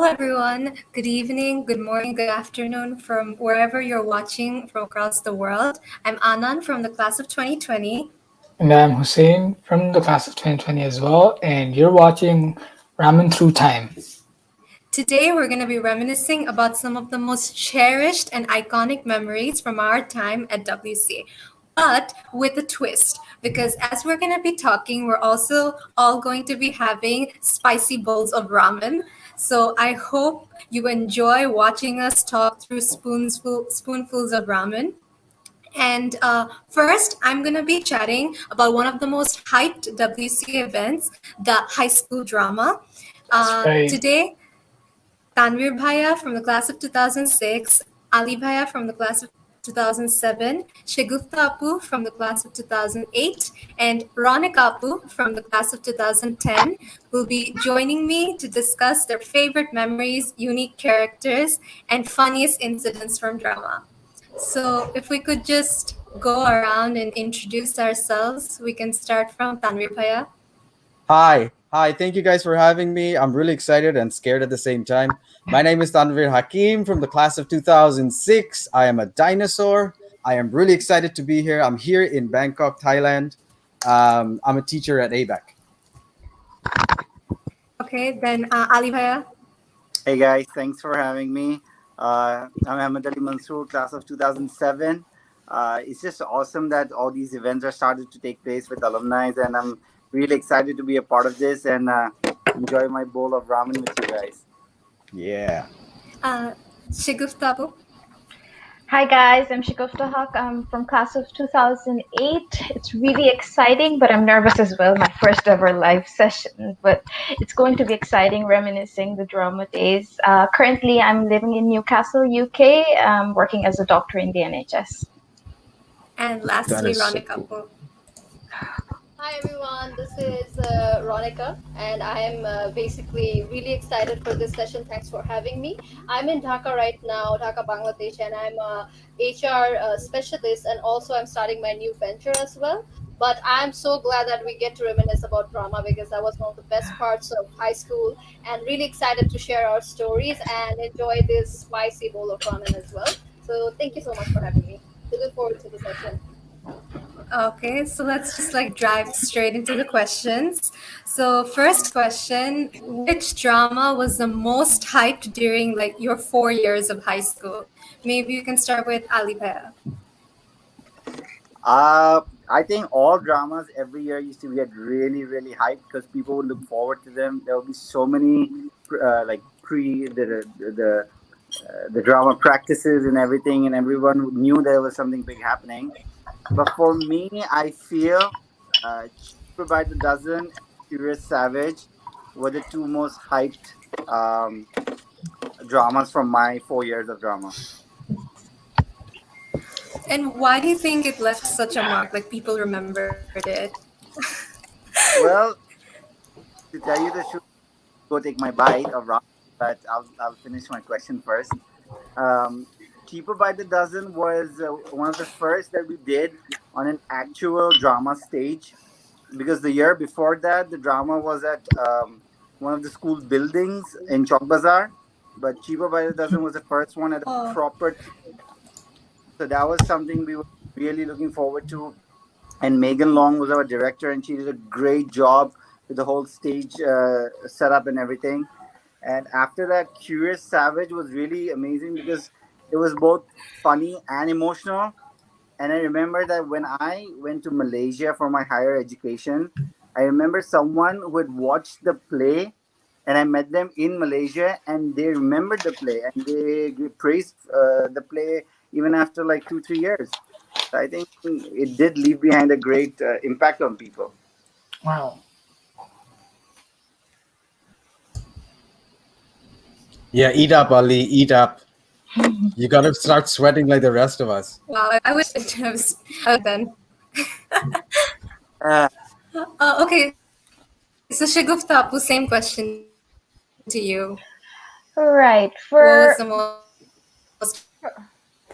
everyone. Good evening, good morning, good afternoon from wherever you're watching from across the world. I'm Anand from the class of 2020. And I'm Hussein from the class of 2020 as well, and you're watching Ramen Through Time. Today, we're going to be reminiscing about some of the most cherished and iconic memories from our time at WC. But with a twist, because as we're going to be talking, we're also all going to be having spicy bowls of ramen. So I hope you enjoy watching us talk through spoonfuls of ramen. And first, I'm going to be chatting about one of the most hyped WC events, the high school drama. That's right. Today, Tanvir Bhaiya from the class of 2006, Ali Bhaiya from the class of 2007, Shagufta Apu from the class of 2008, and Ronik Apu from the class of 2010 will be joining me to discuss their favorite memories, unique characters, and funniest incidents from drama. So, if we could just go around and introduce ourselves, we can start from Tanvir Bhaiya. Hi. Thank you guys for having me. I'm really excited and scared at the same time. My name is Tanvir Hakim from the class of 2006. I am a dinosaur. I am really excited to be here. I'm here in Bangkok, Thailand. I'm a teacher at ABAC. Okay, then Ali Bhaiya. Hey guys, thanks for having me. I'm Ahmed Ali Mansoor, class of 2007. It's just awesome that all these events are started to take place with alumni, and I'm really excited to be a part of this and enjoy my bowl of ramen with you guys. Yeah. Shagufta Apu. Hi guys, I'm Shagufta Haq. I'm from class of 2008. It's really exciting, but I'm nervous as well. My first ever live session, but it's going to be exciting, reminiscing the drama days. Currently, I'm living in Newcastle, UK, working as a doctor in the NHS. And That lastly, is so Ronik cool. Apu. Hi everyone, this is Ronika, and I am basically really excited for this session. Thanks for having me. I'm in Dhaka right now, Dhaka, Bangladesh, and I'm a HR specialist, and also I'm starting my new venture as well. But I'm so glad that we get to reminisce about drama because that was one of the best parts of high school, and really excited to share our stories and enjoy this spicy bowl of ramen as well. So thank you so much for having me. We look forward to the session. Okay, so let's just like dive straight into the questions. So, first question, which drama was the most hyped during like your 4 years of high school? Maybe you can start with Ali Bhaiya. I think all dramas every year used to get really, really hyped because people would look forward to them. There will be so many like pre the drama practices and everything, and everyone knew there was something big happening. But for me, I feel Cheaper by the Dozen and Curious Savage were the two most hyped um, dramas from my 4 years of drama. And why do you think it left such a mark? Like people remembered it? Well, to tell you the truth, go take my bite of ramen, but I'll finish my question first. Um, Cheaper by the Dozen was one of the first that we did on an actual drama stage because the year before that, the drama was at one of the school buildings in Chowk Bazaar. But Cheaper by the Dozen was the first one at a Oh, proper. So that was something we were really looking forward to. And Megan Long was our director, and she did a great job with the whole stage setup and everything. And after that, Curious Savage was really amazing because it was both funny and emotional. And I remember that when I went to Malaysia for my higher education, I remember someone who had watched the play, and I met them in Malaysia, and they remembered the play and they praised the play even after like 2 3 years. So I think it did leave behind a great impact on people. Wow. Yeah, eat up, Ali. Eat up. You gotta start sweating like the rest of us. wow, I wish I was then. Uh, Okay, so Shagufta Apu, same question to you. Right. What was the For most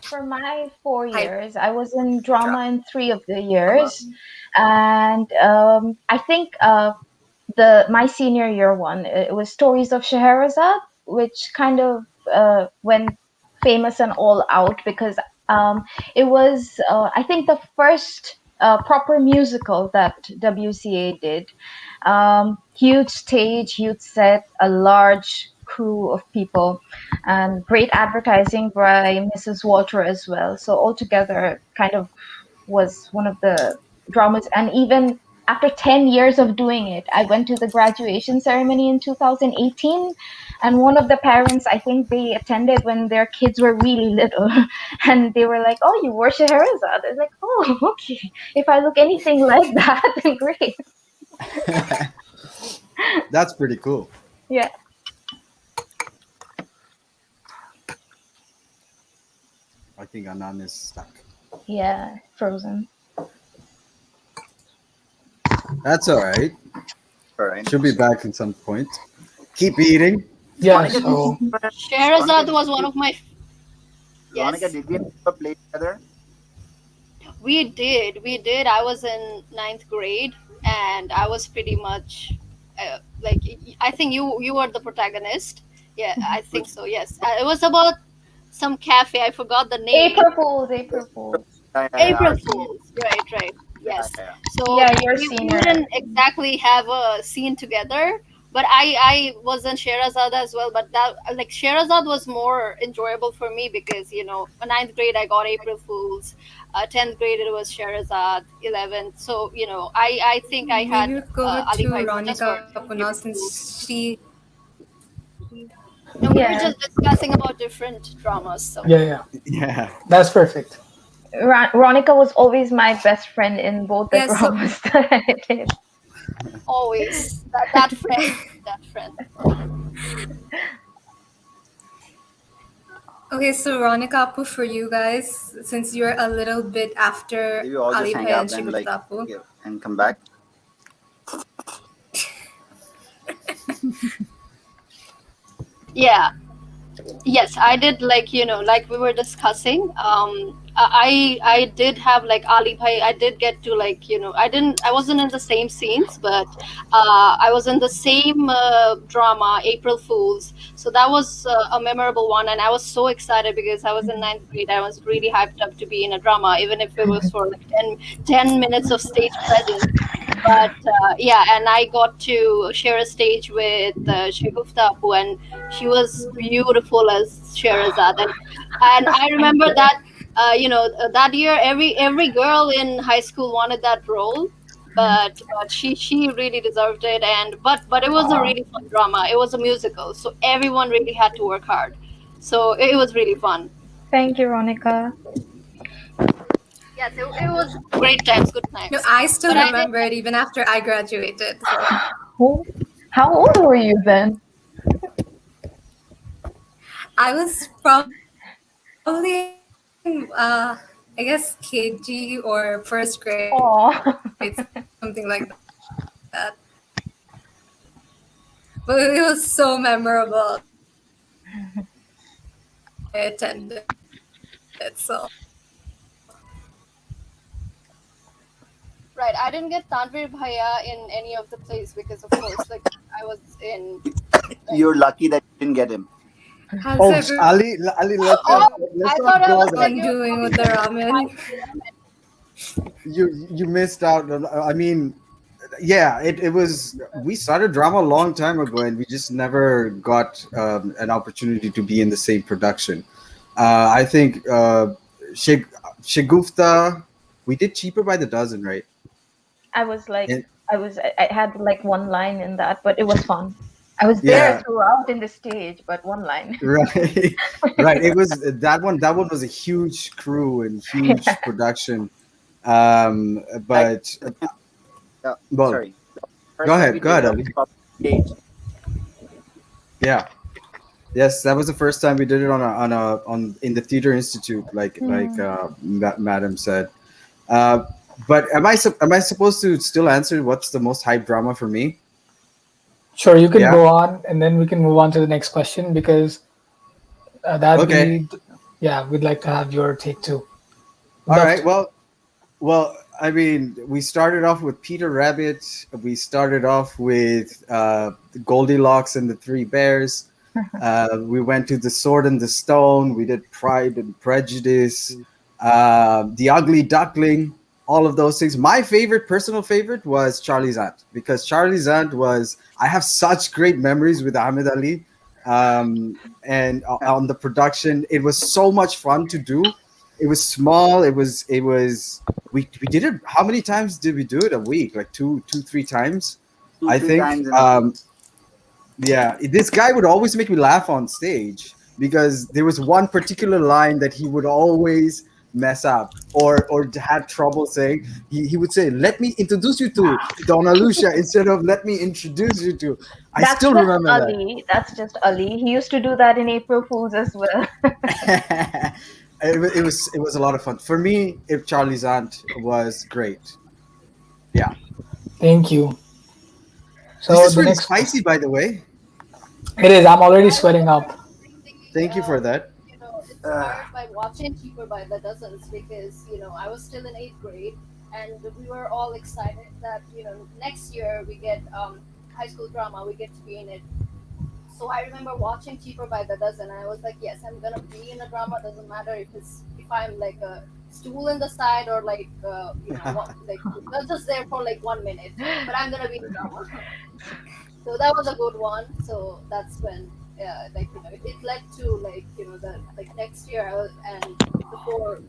for my four hype years, I was in drama? drama in three of the years, and I think the my senior year one, it was Stories of Scheherazade, which kind of went famous and all out because it was, I think, the first proper musical that WCA did. Huge stage, huge set, a large crew of people, and great advertising by Mrs. Walter as well. So altogether, kind of was one of the dramas. And even after 10 years of doing it, I went to the graduation ceremony in 2018, and one of the parents, I think they attended when their kids were really little, and they were like, "Oh, you wore Scheherazade." I was like, "Oh, okay. If I look anything like that, then great." That's pretty cool. Yeah. I think Anan is stuck. Yeah, Frozen. That's all right. All right. She'll be back at some point. Keep eating. Yeah, Ronica, so Sherazad was one of my. Ronica, Yes, did we ever play together? we did. We did. I was in ninth grade, and I was pretty much like I think you were the protagonist. Yeah, I think Which so. Yes, it was about some cafe. I forgot the name. April Fools, April Fools. April our senior? Fools. Right, right. Yeah, Yes. yeah. So Yeah, you're we senior. didn't exactly have a scene together, but I was in Sherazad as well. But that like Sherazad was more enjoyable for me because ninth grade I got April Fools, 10th grade it was Sherazad, 11th. So I think I Maybe had we'll go over Ali to Bhai just for Ronica Puna April Fools. since she. No, we were Yeah. just discussing about different dramas. So yeah, Yeah. that's perfect. Ronica was always my best friend in both the Yeah, so dramas that I did. always that friend, that friend. okay, so Ronica Apu for you guys, since you're a little bit after Maybe all just Ali hang Bhai and out and Shagufta Apu. yeah, and come back. Yeah. Yes, I did, like we were discussing. I did have like Ali Bhai. I did get to I wasn't in the same scenes, but I was in the same drama, April Fools. So that was a memorable one, and I was so excited because I was in ninth grade. I was really hyped up to be in a drama, even if it was for like 10 minutes of stage presence. But yeah, and I got to share a stage with Shagufta Apu, and she was beautiful as Sherazad, and I Thank remember you. that that year every girl in high school wanted that role, but she really deserved it, and but it was a Aw, really fun drama. It was a musical, so everyone really had to work hard. So it was really fun. thank you, Ronica. Yes, it was great times, good No, times. I still But I did. remember it even after I graduated. So Oh, how old were you then? I was probably in, I guess KG or first grade, Oh, something like that. But it was so memorable. I attended it, so Right, I didn't get Tanvir Bhaiya in any of the plays because, of course, like I was in. You're lucky that you didn't get him. how's Oh, everyone Ali, Oh, let's I not thought I go was there. like you were doing with talking the about ramen? You missed out. I mean, yeah, it was. We started drama a long time ago, and we just never got an opportunity to be in the same production. I think Shig Shigufta, we did Cheaper by the Dozen, right? I was like, And, I had like one line in that, but it was fun. I was there yeah, throughout in the stage, but one line. right, right. It was that one. That one was a huge crew and huge production. Like, But yeah, well, sorry. First time we go did ahead, a Ali. public stage. Yeah. Yes, that was the first time we did it on in the Theater Institute, Hmm. Madam said. Uh, but am I supposed to still answer what's the most hype drama for me? Sure, you can Yeah. go on, and then we can move on to the next question because that'd Okay. be, yeah, we'd like to have your take too. Would All love right. to. Well. I mean, we started off with Peter Rabbit. We started off with the Goldilocks and the Three Bears. We went to The Sword and the Stone. We did Pride and Prejudice, The Ugly Duckling, all of those things. My favorite, personal favorite, was Charlie's Aunt, because Charlie's Aunt was, I have such great memories with Ahmed Ali. And on the production, it was so much fun to do. It was small. We did it. How many times did we do it a week? Like two, 3 times, Two, I three think. times in a week. Yeah, this guy would always make me laugh on stage because there was one particular line that he would always mess up or had trouble saying. He would say, "Let me introduce you to Donna Lucia," instead of "Let me introduce you to." I That's still just remember that. Ali. That's just Ali. He used to do that in April Fools as well. It was a lot of fun for me. If Charlie's Aunt was great, yeah. Thank you. This So is the really next, spicy, by the way. it is. I'm already I sweating remember up. really, Thank you for that. Uh, inspired by watching Cheaper by the Dozens because, I was still in eighth grade and we were all excited that, next year we get high school drama, we get to be in it. So I remember watching Cheaper by the Dozen and I was like, yes, I'm gonna be in a drama. Doesn't matter if I'm like a stool in the side or like, like not just there for like 1 minute, but I'm gonna be in drama. So that was a good one. So that's when, it led to like the like next year and the four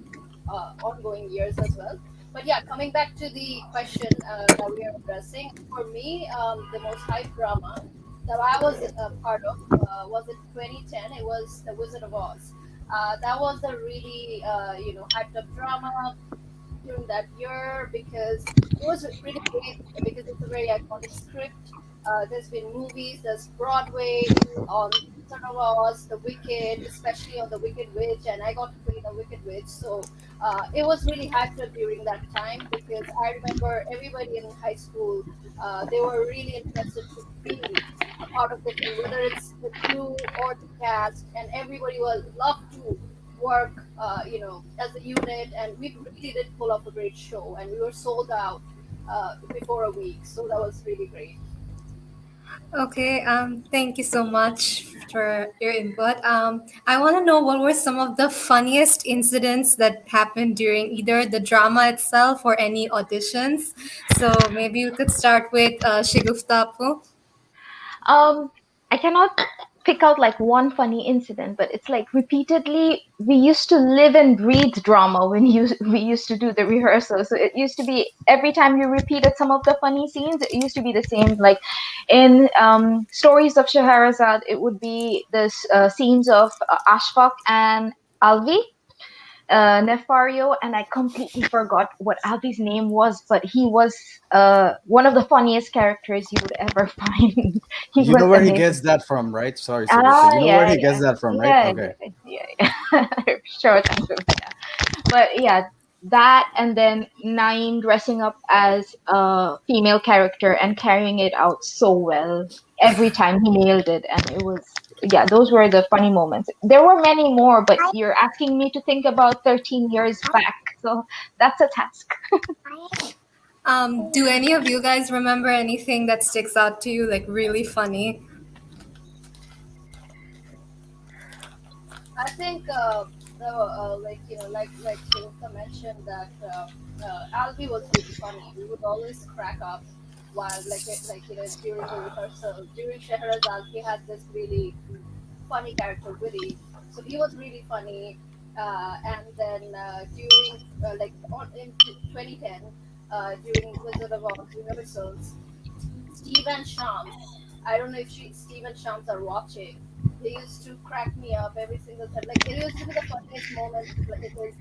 ongoing years as well. But yeah, coming back to the question that we are addressing, for me, the most hype drama that I was a part of was in 2010. It was The Wizard of Oz. That was a really hyped up drama during that year because it was really great because it's a very iconic script. There's been movies, there's Broadway on Wizard of Oz, The Wicked, especially on The Wicked Witch, and I got to play the Wicked Witch. So it was really hyped up during that time because I remember everybody in high school, they were really interested to be a part of the thing, whether it's the crew or the cast, and everybody was loved to work, as a unit, and we really did pull off a great show, and we were sold out before a week, so that was really great. Okay, thank you so much for your input. I want to know what were some of the funniest incidents that happened during either the drama itself or any auditions. So maybe we could start with Shiguftapu. Um, I cannot pick out like one funny incident, but it's like repeatedly we used to live and breathe drama when we used to do the rehearsal. So it used to be every time you repeated some of the funny scenes, it used to be the same. Like in Stories of Scheherazade, it would be the scenes of Ashfaq and Alvi, Nefario, and I completely forgot what Alvi's name was, but he was one of the funniest characters you would ever find. He You was know where he amazing. gets that from, right? Sorry, Sugupta. Ah, You know where yeah, he yeah, gets that from, right? yeah, Okay. yeah, yeah. Sure, thank you. Yeah. But yeah, that and then Nine dressing up as a female character and carrying it out so well. Every time he nailed it, and it was, yeah, those were the funny moments. There were many more, but you're asking me to think about 13 years back, so that's a task. Do any of you guys remember anything that sticks out to you, like really funny? I think like Shilpa mentioned that Alvi was really funny. We would always crack up while during the rehearsal. During Shehrazad, he had this really funny character, Willie. So he was really funny. And then during in 2010, during Wizard of Oz rehearsals, Steve and Shams. I don't know if Steve and Shams are watching. They used to crack me up every single time. Like it used to be the funniest moment because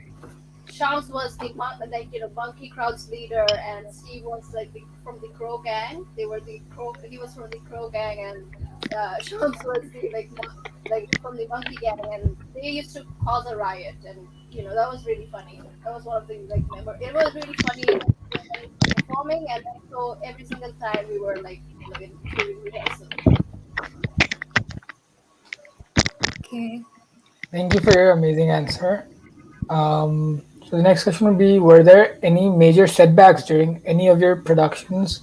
Shams was the monkey crowd's leader, and Steve was like from the Crow gang. They were the Crow. He was from the Crow gang, and Shams was the like from the monkey gang, and they used to cause a riot, and that was really funny. That was one of the like member. It was really funny when performing, and so every single time we were like during rehearsal. Okay. Thank you for your amazing answer. So the next question would be: were there any major setbacks during any of your productions?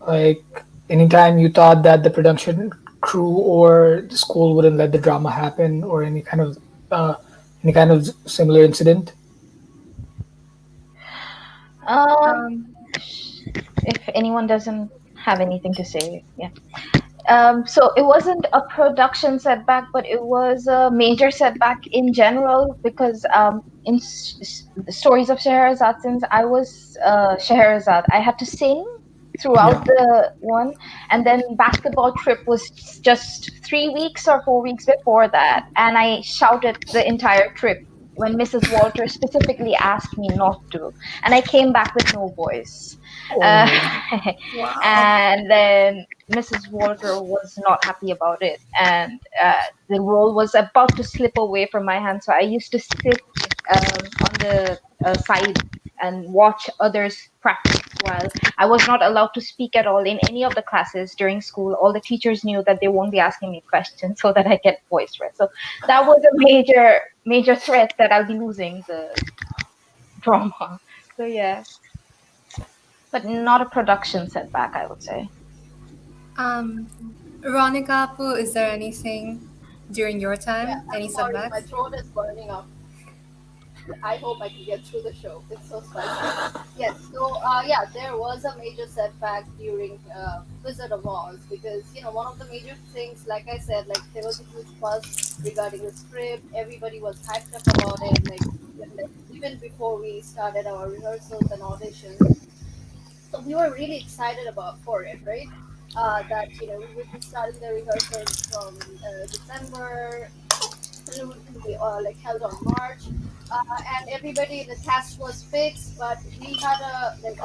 Like anytime you thought that the production crew or the school wouldn't let the drama happen, or uh, any kind of similar incident? Um, Um, if anyone doesn't have anything to say, yeah. So it wasn't a production setback, but it was a major setback in general because in the stories of Scheherazade, since I was Scheherazade, I had to sing throughout Yeah. the one, and then basketball trip was just 3 weeks or 4 weeks before that, and I shouted the entire trip when Mrs. Walter specifically asked me not to, and I came back with no voice. Uh, Oh, wow. and then Mrs. Walter was not happy about it, and the role was about to slip away from my hand. So I used to sit on the side and watch others practice while I was not allowed to speak at all in any of the classes during school. All the teachers knew that they won't be asking me questions so that I get voice rest. So that was a major threat that I'll be losing the drama. So yeah, but not a production setback, I would say. Um, Veronica, Apu, is there anything during your Yeah, time? I'm Any sorry, my setbacks? throat is burning up. I hope I can get through the show. It's so spicy. Yes, so yeah, there was a major setback during Wizard of Oz because one of the major things, like I said, like there was a huge fuss regarding the script. Everybody was hyped up about it, like even before we started our rehearsals and auditions. So we were really excited about for it, right? That we would be starting the rehearsals from December, and it would be like held on March, and everybody in the cast was fixed, but we had a like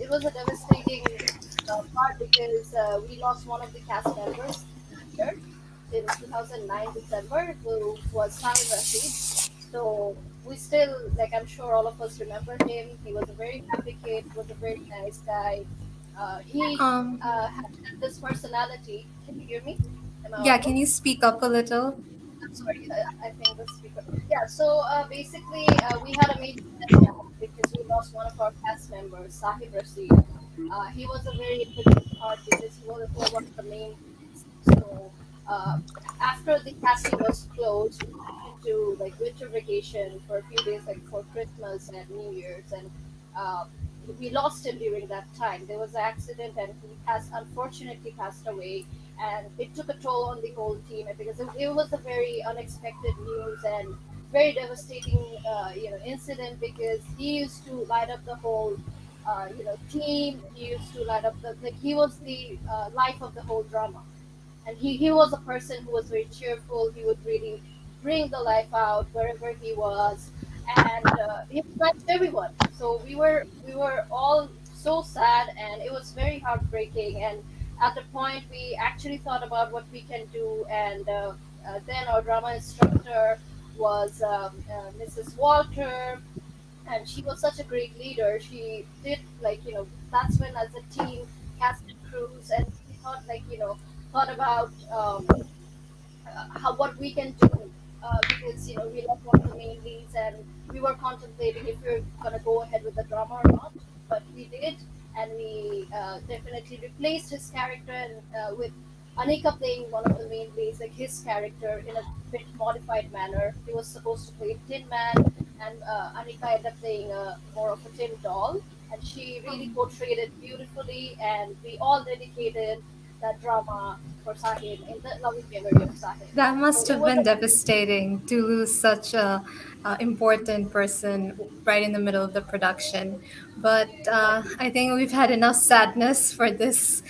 it was a devastating part because we lost one of the cast members that year in 2009 December, who was Sahib Rashid. So we still, like, I'm sure all of us remember him. He was a very happy kid, was a very nice guy. He Um, had this personality. Can you hear me? Am I yeah, audible? can you speak up a little? I'm sorry, I think the speaker. Yeah, so basically, we had a major setback because we lost one of our cast members, Sahib Rashid. He was a very integral part because he was one of the main leads. So uh, after the casting was closed, we went into like winter vacation for a few days, like for Christmas and New Year's, and uh, we lost him during that time. There was an accident, and he has unfortunately passed away, and it took a toll on the whole team because it was a very unexpected news and very devastating incident because he used to light up the whole team. He used to light up the like he was the life of the whole drama, and he was a person who was very cheerful. He would really bring the life out wherever he was, and he was nice to everyone. So we were all so sad, and it was very heartbreaking. And at the point, we actually thought about what we can do, and then our drama instructor was Mrs. Walter, and she was such a great leader. She did, like, that's when, as a team, casted crews, and we thought, like, thought about how what we can do, because we love one of the main leads, and we were contemplating if we are gonna go ahead with the drama or not, but we did, and we definitely replaced his character and with Anika playing one of the main leads, like his character in a bit modified manner. He was supposed to play Tin Man, and Anika ended up playing more of a tin doll, and she really portrayed it beautifully, and we all dedicated that drama for Sahib in the loving memory of Sahib. That So must it have was been a devastating to lose such a important person right in the middle of the production. But exactly. I think we've had enough sadness for this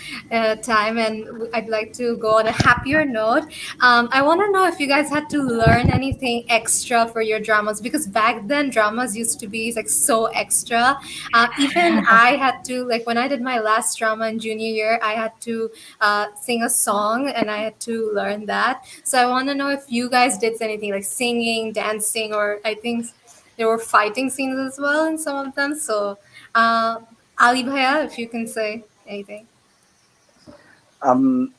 time, and I'd like to go on a happier note. I want to know if you guys had to learn anything extra for your dramas, because back then dramas used to be like so extra. Even I had to, like, when I did my last drama in junior year, I had to sing a song, and I had to learn that. So I want to know if you guys did anything like singing, dancing, or I think there were fighting scenes as well in some of them. So, uh, Ali Bhaiya, if you can say anything. Um,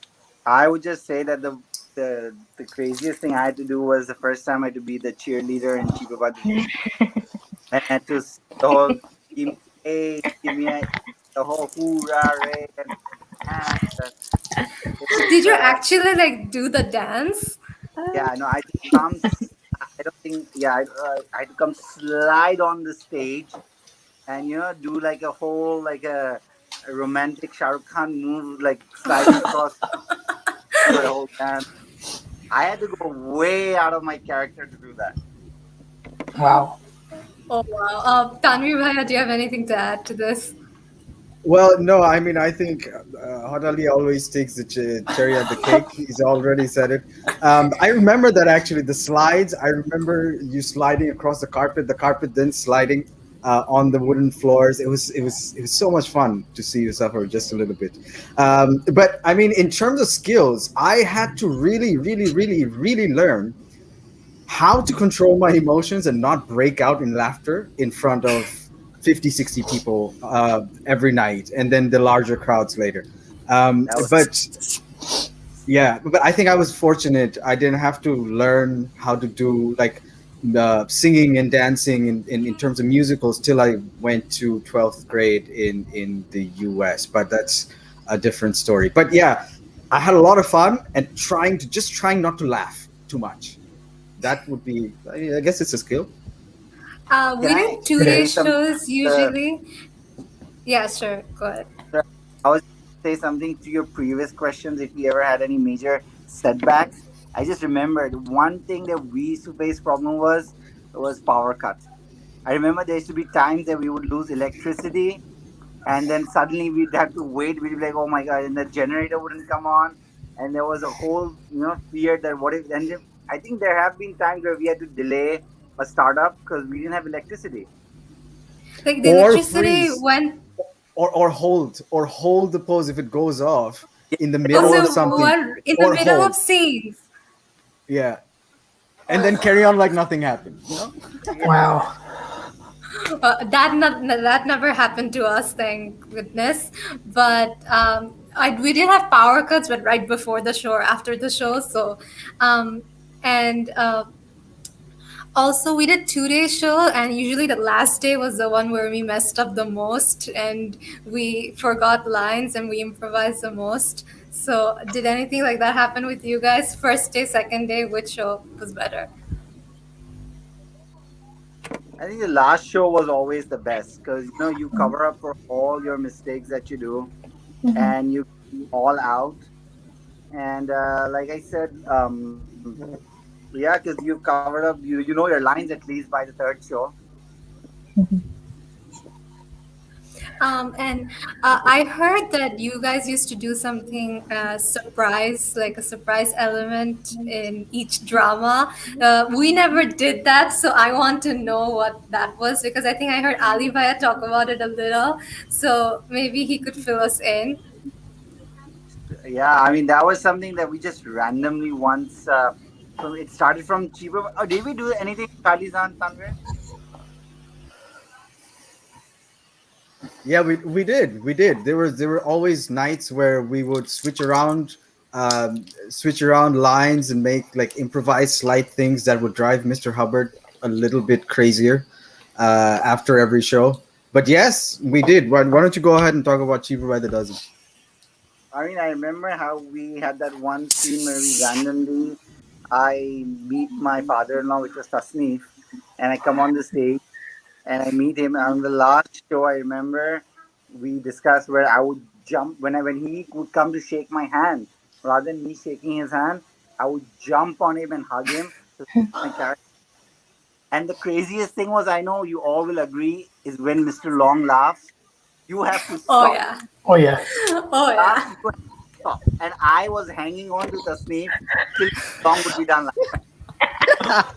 I would just say that the craziest thing I had to do was the first time I had to be the cheerleader in Chief About the and I had to the whole give me a, give me a, the whole hoorah, Ray, and That's Did it's you actually like do the dance? yeah, no, I just I don't think, yeah, I had to come slide on the stage and do like a whole like a romantic Shah Rukh Khan move, like sliding across do a whole dance. I had to go way out of my character to do that. Wow. Oh wow. Tanvi Bhaiya, do you have anything to add to this? Well, no, I mean, I think Hot Ali always takes the cherry on the cake. He's already said it. I remember that actually, the slides. I remember you sliding across the carpet then sliding on the wooden floors. It was so much fun to see you suffer just a little bit. But I mean, in terms of skills, I had to really, really, really, really learn how to control my emotions and not break out in laughter in front of 50, 60 people every night and then the larger crowds later. That was But yeah, but I think I was fortunate. I didn't have to learn how to do like singing and dancing in terms of musicals till I went to 12th grade in the US. But that's a different story. But yeah, I had a lot of fun and trying not to laugh too much. That would be, I guess it's a skill. Can We I did It two-day say is. something? shows Uh, usually. Yeah, sure. Go ahead. I was say something to your previous questions. If we ever had any major setbacks, I just remembered one thing that we used to face problem was power cuts. I remember there used to be times that we would lose electricity, and then suddenly we'd have to wait. We'd be like, "Oh my god!" And the generator wouldn't come on, and there was a whole fear that what if. And if, I think there have been times where we had to delay a startup because we didn't have electricity. Like the Or electricity freeze, went or hold the pose if it goes off Yeah, in the like middle of hold also the pose. something, one in the or middle of hold, scenes. yeah, and then carry on like nothing happened. Wow. That never happened to us, thank goodness. But we did have power cuts, but right before the show or after the show. So, um, and also we did 2 day show, and usually the last day was the one where we messed up the most, and we forgot lines and we improvised the most. So, did anything like that happen with you guys? First day, second day, which show was better? I think the last show was always the best because you cover up for all your mistakes that you do, Mhm. and you all out. And like I said, yeah, because you've covered up, you know your lines at least by the third show. And I heard that you guys used to do something surprise, like a surprise element in each drama. We never did that, so I want to know what that was because I think I heard Ali Bhaiya talk about it a little. So maybe he could fill us in. Yeah, I mean that was something that we just randomly once. From it started from cheaper. Oh, did we do anything Charlie's Tanvir? Yeah, we did. There were always nights where we would switch around lines and make like improvised slight things that would drive Mr. Hubbard a little bit crazier after every show. But yes, we did. Why don't you go ahead and talk about Cheaper by the Dozen? I mean, I remember how we had that one scene where we randomly I meet my father-in-law, which was Tasneef, and I come on the stage and I meet him. On the last show, I remember we discussed where I would jump when he would come to shake my hand, rather than me shaking his hand, I would jump on him and hug him. So my character. And the craziest thing was, I know you all will agree, is when Mr. Long laughs, you have to Oh stop. yeah, Oh yeah. oh Laugh, yeah. you have to stop. And I was hanging on to the Tasneef till Mr. Long would be done laughing.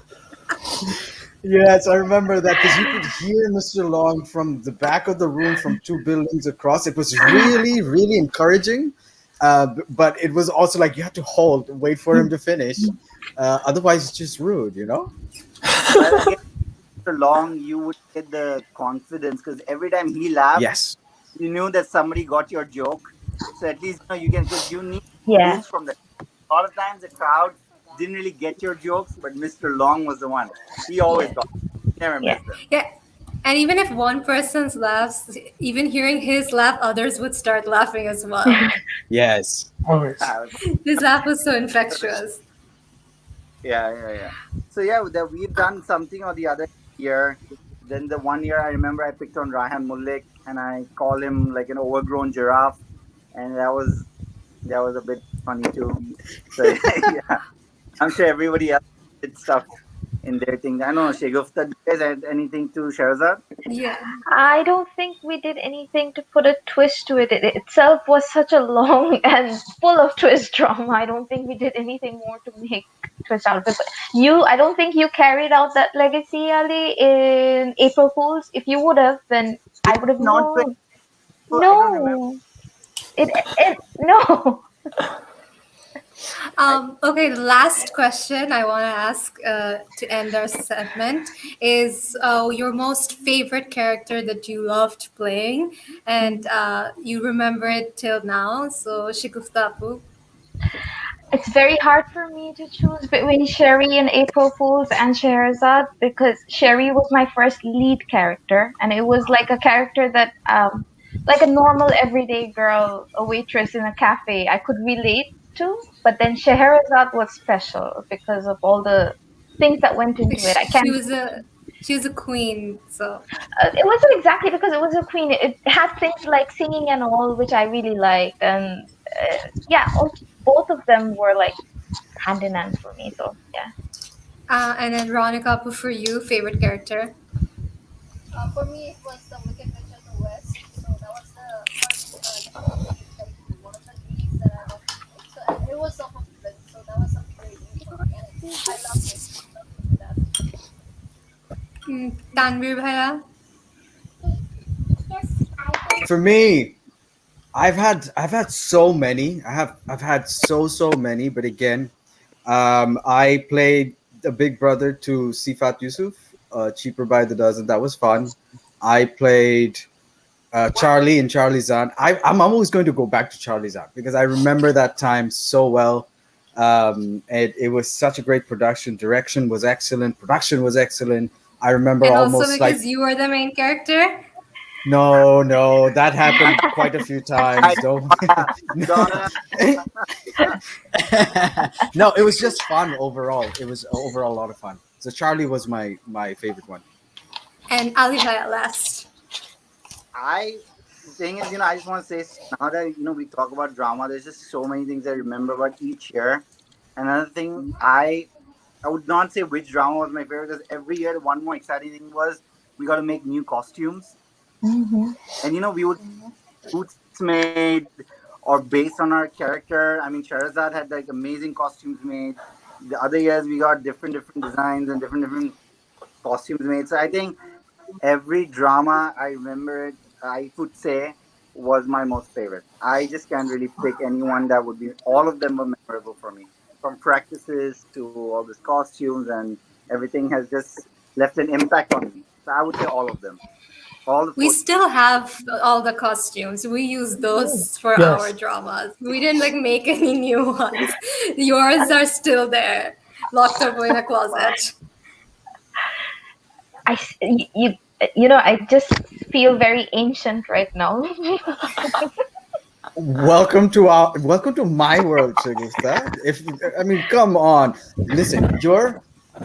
Yes, I remember that because you could hear Mr. Long from the back of the room from two buildings across. It was really, really encouraging. But it was also like you had to hold, wait for him to finish. Otherwise, it's just rude. But again, Mr. Long, you would get the confidence because every time he laughed, Yes. you knew that somebody got your joke. So at least you can, because you need to Yeah. boost from that. A lot of times the crowd didn't really get your jokes, but Mr. Long was the one. He always Yeah. got. Never Yeah. missed them. Yeah, And even if one person laughs, even hearing his laugh, others would start laughing as well. Yes. Always. His laugh was so infectious. Yeah, yeah, yeah. So yeah, we've done something or the other year. Then the one year I remember I picked on Rahan Mullik and I call him like an overgrown giraffe, and that was a bit funny too. So yeah, I'm sure everybody else did stuff in their thing. I don't know, Shegufta, do you guys had anything to Sharazad? Yeah. I don't think we did anything to put a twist to it. It itself was such a long and full of twist drama. I don't think we did anything more to make twist out of it. But I don't think you carried out that legacy, Ali, in April Fools. If you would have, then Did I would have we not do it? known. I don't remember. No, it no. I Okay, last question I want to ask to end our segment is your most favorite character that you loved playing and you remember it till now. So, Shikuftapu. It's very hard for me to choose between Sherry and April Fools and Scheherazade because Sherry was my first lead character, and it was like a character that, like a normal everyday girl, a waitress in a cafe, I could relate to. But then Scheherazade was special because of all the things that went into it. I She can't. was a queen, so It wasn't exactly because it was a queen. It had things like singing and all, which I really liked, and yeah, both of them were like hand in hand for me. So yeah. and then Ronica, for you, favorite character. For me, it was the Wicked Witch of the West. So that was the first, like one of the leads that I got to play. So and it was off of villain. So that was something very new for me, and I loved it. Loved to do that. Tanvir Bhaiya. For me, I've had so many. I've had so many, but again, I played the big brother to Sifat Yusuf, cheaper by the dozen. That was fun. I played Charlie and Charlie Zahn. I'm always going to go back to Charlie Zahn because I remember that time so well. It was such a great production. Direction was excellent. Production was excellent. I remember And also almost like because you were the main character. no, no, that happened quite a few I times. Don't. Donna. No, it was just fun overall. It was overall a lot of fun. So Charlie was my favorite one. And Ali Bhaiya last. I The thing is, I just want to say now that we talk about drama, there's just so many things I remember about each year. Another thing, I would not say which drama was my favorite because every year one more exciting thing was we got to make new costumes, Hmm. and we would suits made or based on our character. I mean, Sherazad had like amazing costumes made. The other years we got different designs and different costumes made. So I think every drama I remember it, I would say was my most favorite. I just can't really pick anyone that would be. All of them were memorable for me, from practices to all these costumes, and everything has just left an impact on me. So I would say all of them, all the We 14. still have all the costumes. We use those for our Yes. dramas. We didn't like make any new ones. Yours are still there, locked up in a Wow. closet. I just feel very ancient right now. Welcome to my world, Shigusta. If I mean, come on, listen.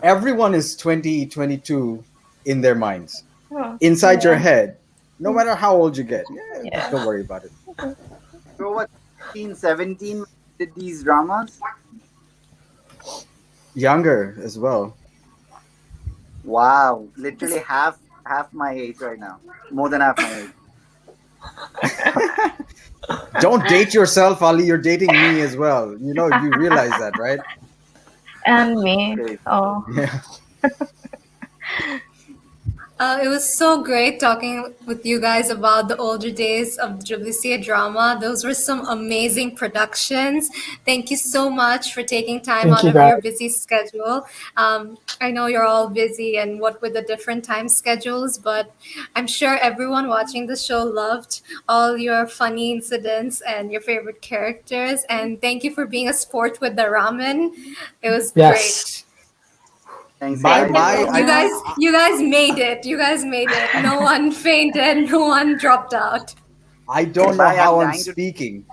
Everyone is 2022 in their minds, Hmm, inside your yeah. head. No matter how old you get, yeah, Yeah. don't worry about it. So what? 16, 17 did these dramas? Younger as well. Wow, literally half my age right now, more than half my age. Don't date yourself, Ali. You're dating me as well. You realize that, right? And me. Great. Oh. Yeah. It was so great talking with you guys about the older days of the WCA drama. Those were some amazing productions. Thank you so much for taking time Thank out you, of guys. your busy schedule. I know you're all busy and what with the different time schedules, but I'm sure everyone watching the show loved all your funny incidents and your favorite characters. And thank you for being a sport with the ramen. It was Yes. great. Thanks, My guys. Thank you my, so I, much. You guys made it. You guys made it. No one fainted. No one dropped out. I don't know Bye. I'm how I'm dying to. speaking.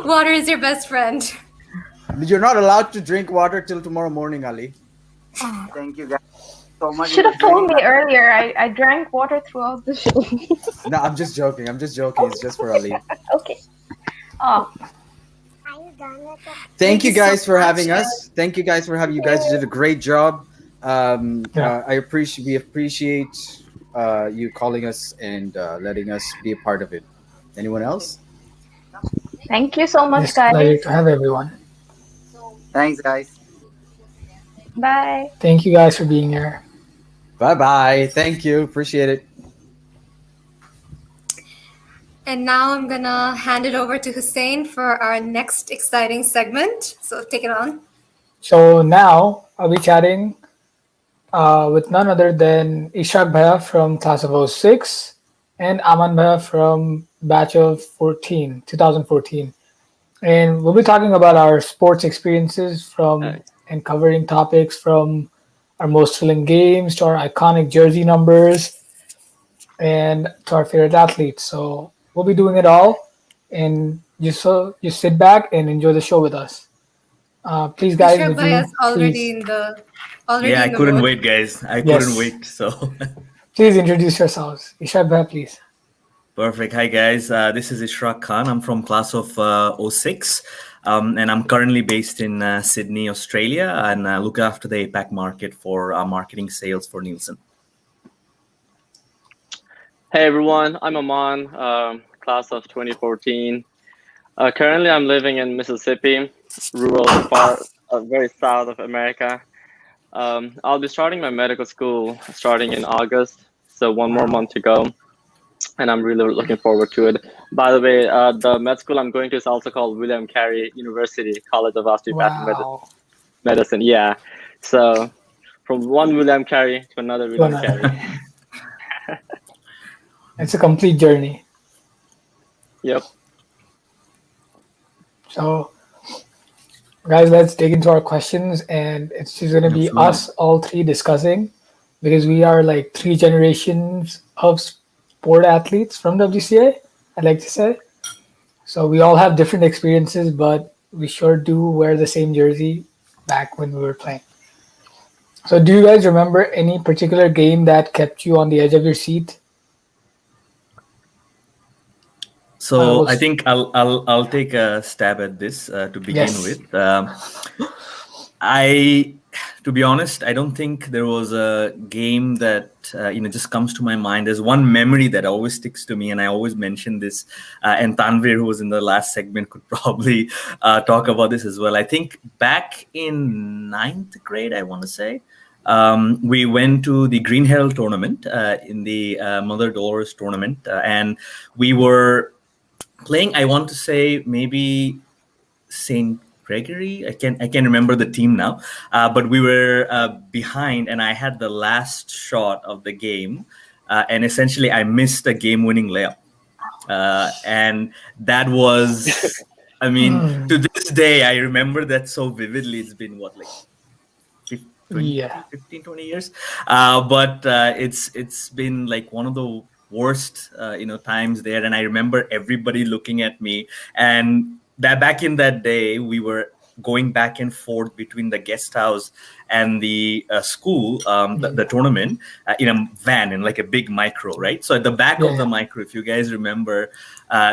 Water is your best friend. You're not allowed to drink water till tomorrow morning, Ali. Thank you guys so much. It Should was have really told me nice. earlier. I drank water throughout the show. No, I'm just joking. I'm just joking. It's just for Ali. Okay. Oh, Thank you you so guys for much. having us. Thank you guys for having you guys. You did a great job. Yeah. We appreciate you calling us and letting us be a part of it. Anyone else? thank you so much, Just pleasure guys. to have everyone. Thanks, guys. Bye. Thank you guys for being here. Bye bye. Thank you. Appreciate it. And now I'm gonna hand it over to Hussein for our next exciting segment. So take it on. So now I'll be chatting with none other than Ishak Bhaiya from class of '06 and Aman Bhaiya from batch of 2014. And we'll be talking about our sports experiences from and covering topics from our most thrilling games to our iconic jersey numbers and to our favorite athletes. So we'll be doing it all, and you sit back and enjoy the show with us. Please, guys, Ishak would Bhai is you please already Yeah, I in the couldn't mood. wait, guys. I couldn't yes, wait. So please introduce yourselves. Ishak Bhai, please. perfect. Hi, guys. This is Ishraq Khan. I'm from class of '06, and I'm currently based in Sydney, Australia, and look after the APAC market for marketing sales for Nielsen. Hey everyone, I'm Aman, class of 2014. Currently, I'm living in Mississippi, rural, very south of America. I'll be starting my medical school starting in August, so one more month to go, and I'm really looking forward to it. By the way, the med school I'm going to is also called William Carey University College of Osteopathic Wow. Medicine. Yeah, so from one William Carey to another To William another. Carey. It's a complete journey. Yep. So, guys, let's dig into our questions, and it's just going to be Absolutely. us all three discussing because we are like three generations of sport athletes from WCA, I'd like to say. So, we all have different experiences, but we sure do wear the same jersey back when we were playing. So, do you guys remember any particular game that kept you on the edge of your seat? So We'll, I think I'll take a stab at this to begin yes. with. I, to be honest, I don't think there was a game that just comes to my mind. There's one memory that always sticks to me, and I always mention this. And Tanvir, who was in the last segment, could probably talk about this as well. I think back in 9th grade, I want to say, we went to the Green Herald tournament in the Mother Dolores tournament, and we were playing. I want to say maybe St. Gregory. I can't remember the team now, but we were behind, and I had the last shot of the game, and essentially I missed a game-winning layup, and that was, I mean, to this day I remember that so vividly. It's been what, like 15, 20 years, but it's been like one of the worst times there, and I remember everybody looking at me. And that back in that day, we were going back and forth between the guest house and the school, the tournament, in a van, in like a big micro, right? So at the back of the micro, if you guys remember,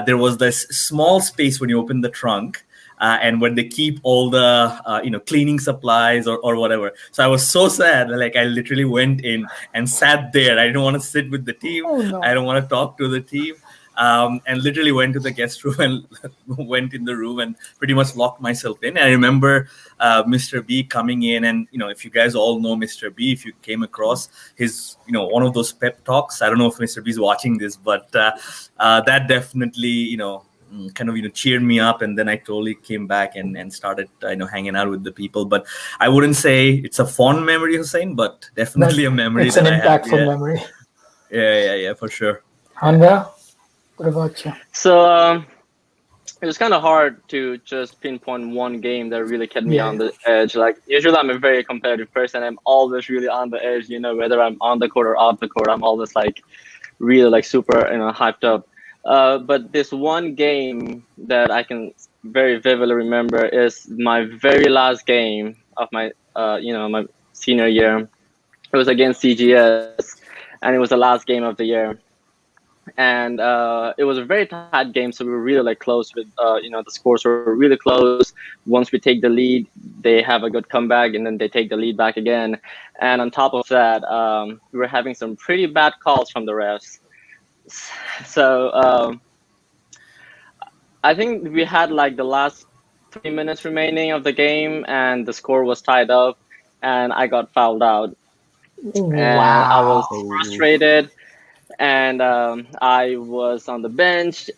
there was this small space when you open the trunk, and when they keep all the cleaning supplies or whatever. So I was so sad, like I literally went in and sat there. I didn't want to sit with the team. Oh, no. I don't want to talk to the team. And literally went to the guest room and went in the room and pretty much locked myself in. And I remember Mr. B coming in, and if you guys all know Mr. B, if you came across his one of those pep talks, I don't know if Mr. B is watching this, but that definitely kind of cheered me up, and then I totally came back and started hanging out with the people. But I wouldn't say it's a fond memory, Hussein, but definitely a memory It's an that I have. impactful memory. Yeah, for sure. Anda, what about you? So it was kind of hard to just pinpoint one game that really kept me on Yeah. the edge. Like usually, I'm a very competitive person. I'm always really on the edge. Whether I'm on the court or off the court, I'm always like really like super hyped up. But this one game that I can very vividly remember is my very last game of my senior year. It was against CGS, and it was the last game of the year. And it was a very tight game, so we were really like close with the scores were really close. Once we take the lead, they have a good comeback, and then they take the lead back again. And on top of that, we were having some pretty bad calls from the refs. So I think we had like the last 3 minutes remaining of the game, and the score was tied up, and I got fouled out, and I was Wow. Oh, frustrated. And I was on the bench,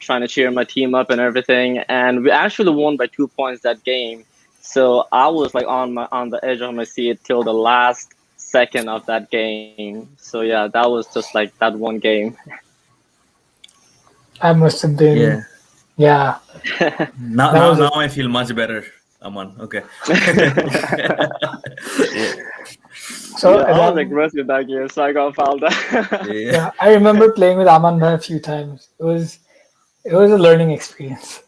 trying to cheer my team up and everything. And we actually won by 2 points that game. So I was like on the edge of my seat till the last second of that game. So yeah, that was just like that one game. That must have Yeah. been, yeah. Now, That now, was now a, I feel much better, Aman. Okay. Yeah. so Yeah, as I was I'm, aggressive that game, so I got fouled out. Yeah. yeah, I remember playing with Aman Bhai a few times. It was a learning experience.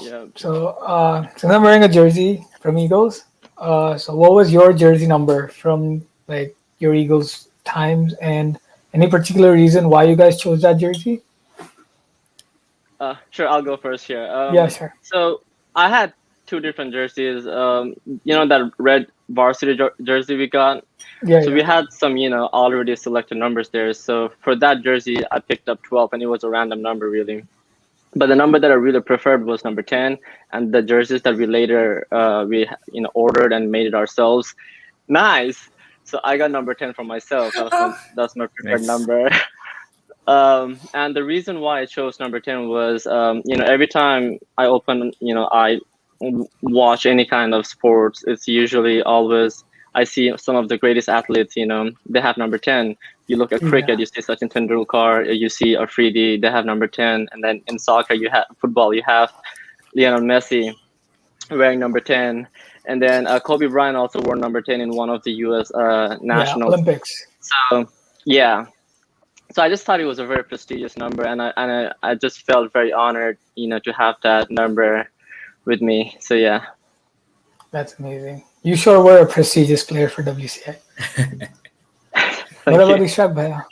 Yeah. So I'm wearing a jersey from Eagles. So what was your jersey number from like your Eagles times, and any particular reason why you guys chose that jersey? Sure, I'll go first here. Yeah, sure. So I had two different jerseys. That red varsity jersey we got. Yeah, So we yeah. had some, already selected numbers there. So for that jersey, I picked up 12, and it was a random number, really. But the number that I really preferred was number 10, and the jerseys that we later ordered and made it ourselves. Nice. So I got number 10 for myself. That's my preferred Nice. number. And the reason why I chose number 10 was, every time I watch any kind of sports, it's usually always I see some of the greatest athletes, they have number 10. You look at Yeah. cricket, you see Sachin Tendulkar, you see Afridi, they have number 10. And then in soccer, football, you have Lionel Messi wearing number 10. And then Kobe Bryant also wore number 10 in one of the U.S. Yeah, nationals. Olympics. So, yeah. So I just thought it was a very prestigious number, and I just felt very honored, to have that number with me. So yeah. That's amazing. You sure were a prestigious player for WCI. What Thank about you. Ishaq Bhaiya?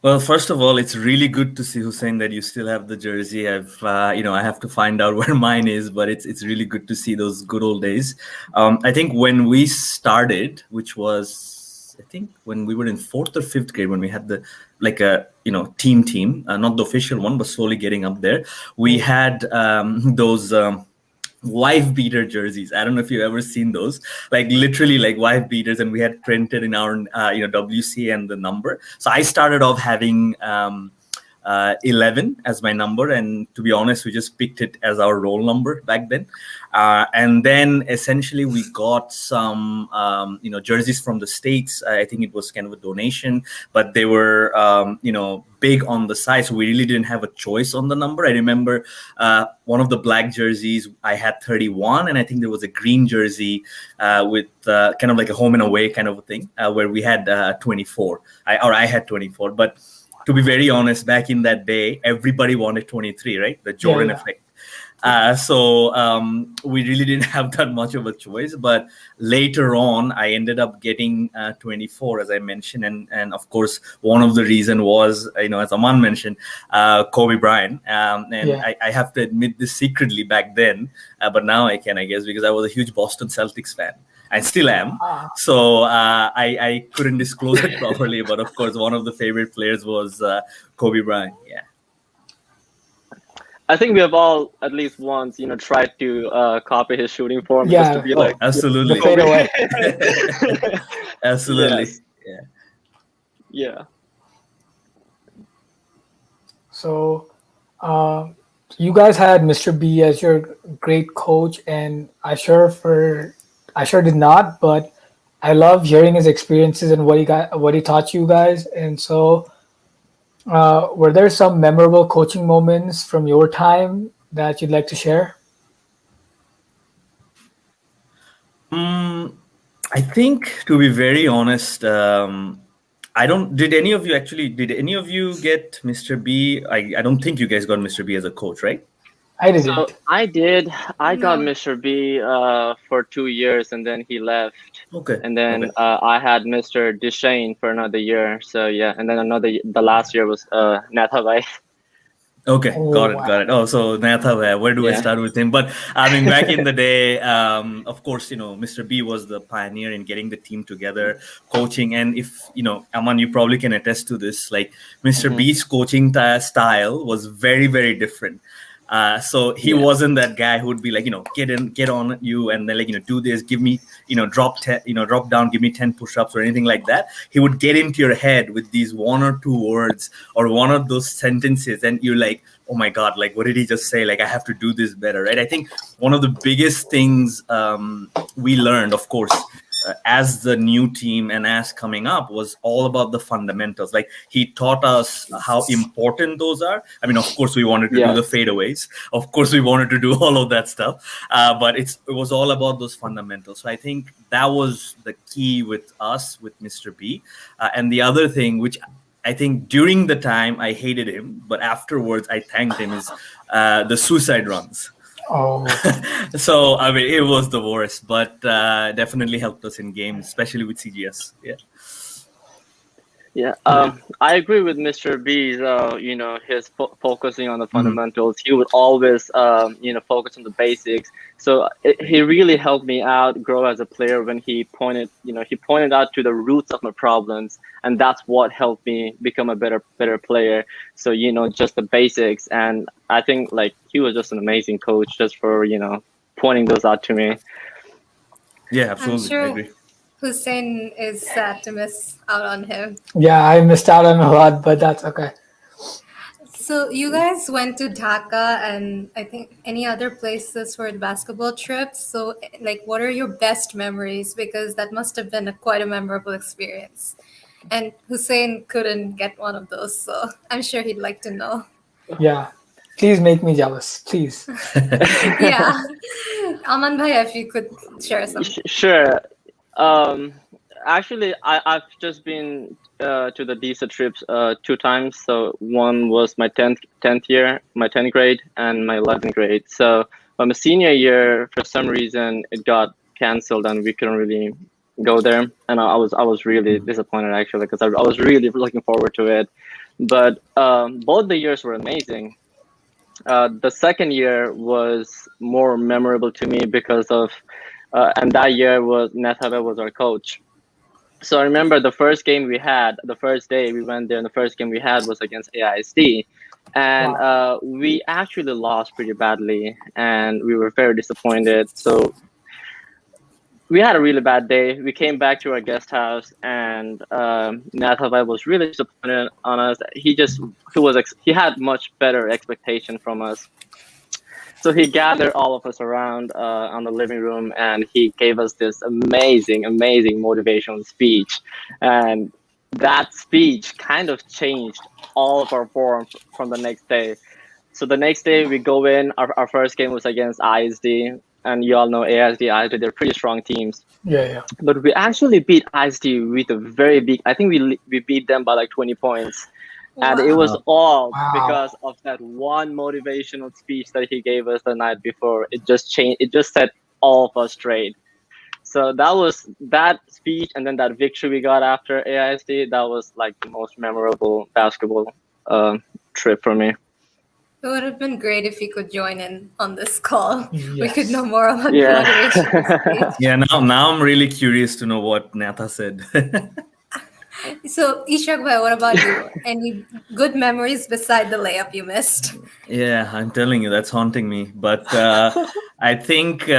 Well, first of all, it's really good to see, Hussein, that you still have the jersey. I have to find out where mine is, but it's really good to see those good old days. I think when we started, which was, I think when we were in fourth or fifth grade, when we had the like a team, not the official one, but slowly getting up there, we had those. Wife beater jerseys. I don't know if you've ever seen those, like literally like wife beaters, and we had printed in our WC and the number. So I started off having 11 as my number, and to be honest, we just picked it as our roll number back then. And then essentially we got some jerseys from the States. I think it was kind of a donation, but they were big on the size, so we really didn't have a choice on the number. I remember one of the black jerseys I had 31, and I think there was a green jersey with kind of like a home and away kind of a thing, where we had 24. I had 24, but to be very honest, back in that day, everybody wanted 23, right? The Jordan effect. So we really didn't have that much of a choice. But later on, I ended up getting 24, as I mentioned. And of course, one of the reason was, as Aman mentioned, Kobe Bryant. I have to admit this secretly back then, but now I can, I guess, because I was a huge Boston Celtics fan. I still am. So I couldn't disclose it properly. But of course, one of the favorite players was Kobe Bryant. Yeah. I think we have all at least once, tried to copy his shooting form just to be like absolutely. Fade away. Absolutely. Yes. Yeah. So, you guys had Mr. B as your great coach, and I sure did not, but I love hearing his experiences and what he taught you guys. And so, Were there some memorable coaching moments from your time that you'd like to share? Mm, I think, to be very honest, I don't. Did any of you actually? Did any of you get Mr. B? I don't think you guys got Mr. B as a coach, right? I So didn't. I did. I got No. Mr. B for 2 years, and then he left. Okay. And then Okay. I had Mr. Deshane for another year. So yeah, and then the last year was Nathabai. Okay, Oh, got it, wow. got it. Oh, so Natha, where do I Yeah. start with him? But I mean, back in the day, of course, Mr. B was the pioneer in getting the team together, coaching. And if, Aman, you probably can attest to this, like Mr. Hmm. B's coaching style was very, very different. So he Yeah. wasn't that guy who would be like, get on you and then like, do this, give me, drop down, give me 10 push-ups or anything like that. He would get into your head with these one or two words or one of those sentences, and you're like, oh my God, like, what did he just say? Like, I have to do this better, right? I think one of the biggest things we learned, of course, as the new team and as coming up was all about the fundamentals. Like he taught us how important those are. I mean, of course, we wanted to do the Yes. fadeaways. Of course, we wanted to do all of that stuff. But it was all about those fundamentals. So I think that was the key with us, with Mr. B. And the other thing, which I think during the time I hated him, but afterwards I thanked him, is the suicide runs. Oh, So I mean, it was the worst, but definitely helped us in games, especially with CGS. Yeah. Yeah, I agree with Mr. B's, his focusing on the fundamentals. He would always, focus on the basics. So he really helped me out grow as a player when he pointed out to the roots of my problems, and that's what helped me become a better player. So just the basics, and I think like he was just an amazing coach just for pointing those out to me. Yeah, I'm absolutely. I sure agree. Hussein is sad to miss out on him. yeah, I missed out on a lot, but that's okay. So you guys went to Dhaka and I think any other places for the basketball trips. So like what are your best memories? Because that must have been quite a memorable experience. And Hussein couldn't get one of those, so I'm sure he'd like to know. Yeah. Please make me jealous. Please. Yeah. Aman Bhai, if you could share some. Sure. Um, Actually, I've just been to the DISA trips 2 times. So one was my 10th year, my 10th grade, and my 11th grade. So my senior year, for some reason, it got canceled and we couldn't really go there. And I was really disappointed actually because I was really looking forward to it. But both the years were amazing. The second year was more memorable to me because of, and that year was Nethabe was our coach. So I remember the first game we had, the first day we went there, and the first game we had was against AISD, and Wow. we actually lost pretty badly, and we were very disappointed. So we had a really bad day. We came back to our guest house, and Nathabai was really disappointed on us. He had much better expectation from us. So he gathered all of us around on the living room, and he gave us this amazing, amazing motivational speech. And that speech kind of changed all of our form from the next day. So the next day we go in, our first game was against ISD, and you all know ASD, ISD, they're pretty strong teams. Yeah, yeah. But we actually beat ISD with a very big, I think we beat them by like 20 points. And it was all Wow. because of that one motivational speech that he gave us the night before. It just changed. It just set all of us straight. So that was that speech, and then that victory we got after AISD. That was like the most memorable basketball trip for me. It would have been great if you could join in on this call. We could Yes. know more about the Yeah. motivational speech. Yeah, now I'm really curious to know what Natha said. So, Ishak bhai, what about you? Any good memories beside the layup you missed? Yeah, I'm telling you, that's haunting me. But I think